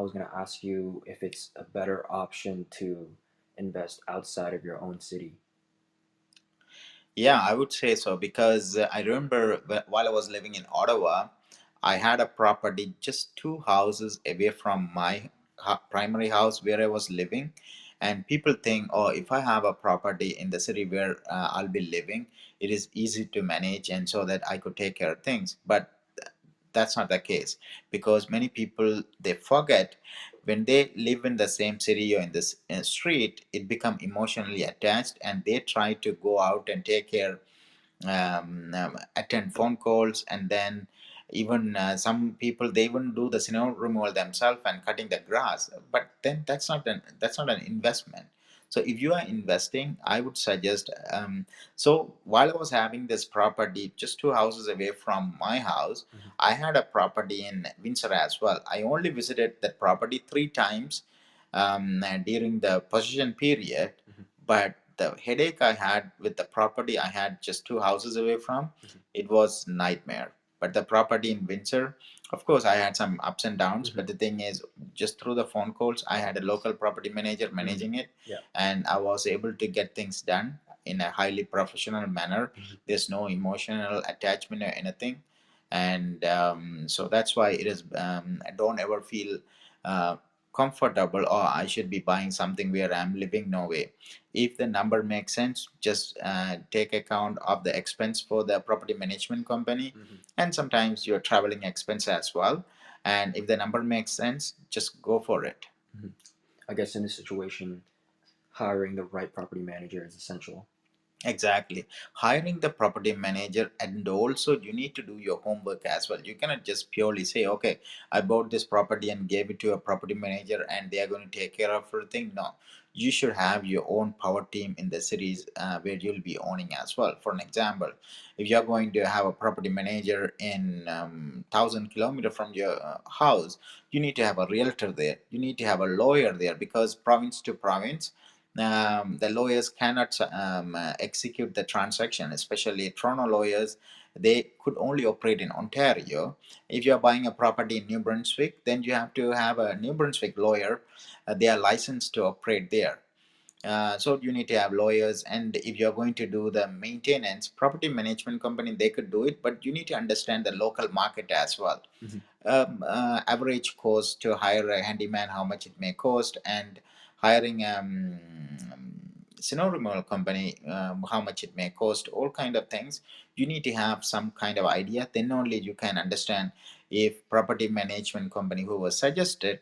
was going to ask you if it's a better option to invest outside of your own city. Yeah, I would say so because I remember while I was living in Ottawa, I had a property just two houses away from my primary house where I was living. And people think, oh, if I have a property in the city where I'll be living, it is easy to manage and so that I could take care of things. But that's not the case because many people they forget when they live in the same city or in this street, it become emotionally attached and they try to go out and take care, attend phone calls, and then even some people they even do the snow removal themselves and cutting the grass. But then that's not an investment. So if you are investing, I would suggest, so while I was having this property just two houses away from my house, Mhm. I had a property in Windsor as well. I only visited that property three times during the possession period. Mhm. But the headache I had with the property I had just two houses away from, Mhm. it was nightmare. But the property in Windsor, of course, I had some ups and downs. Mhm. But the thing is, just through the phone calls, I had a local property manager Mhm. managing it, Yeah. and I was able to get things done in a highly professional manner. Mhm. There's no emotional attachment or anything, and so that's why it is. I don't ever feel uh, comfortable, or I should be buying something where I'm living. No way. If the number makes sense, just take account of the expense for the property management company, Mhm. and sometimes your traveling expense as well. And if the number makes sense, just go for it. Mhm. I guess in this situation, hiring the right property manager is essential. Exactly. Hiring the property manager, and also you need to do your homework as well. You cannot just purely say, okay, I bought this property and gave it to a property manager and they are going to take care of everything. No, you should have your own power team in the cities where you'll be owning as well. For an example, if you're going to have a property manager in 1,000 kilometer from your house, you need to have a realtor there. You need to have a lawyer there because province to province, the lawyers cannot execute the transaction, especially Toronto lawyers. They could only operate in Ontario. If you are buying a property in New Brunswick, then you have to have a New Brunswick lawyer. They are licensed to operate there. So you need to have lawyers, and if you're going to do the maintenance, property management company they could do it, but you need to understand the local market as well. Mhm. Average cost to hire a handyman, how much it may cost, and hiring snow removal company, how much it may cost, all kind of things. You need to have some kind of idea, then only you can understand if property management company who was suggested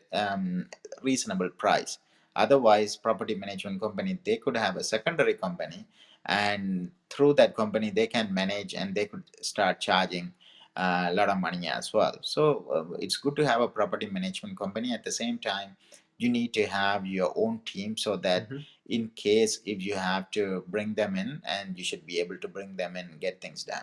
reasonable price. Otherwise, property management company they could have a secondary company, and through that company they can manage and they could start charging a lot of money as well. So it's good to have a property management company. At the same time, you need to have your own team so that Mhm. in case if you have to bring them in, and you should be able to bring them in and get things done.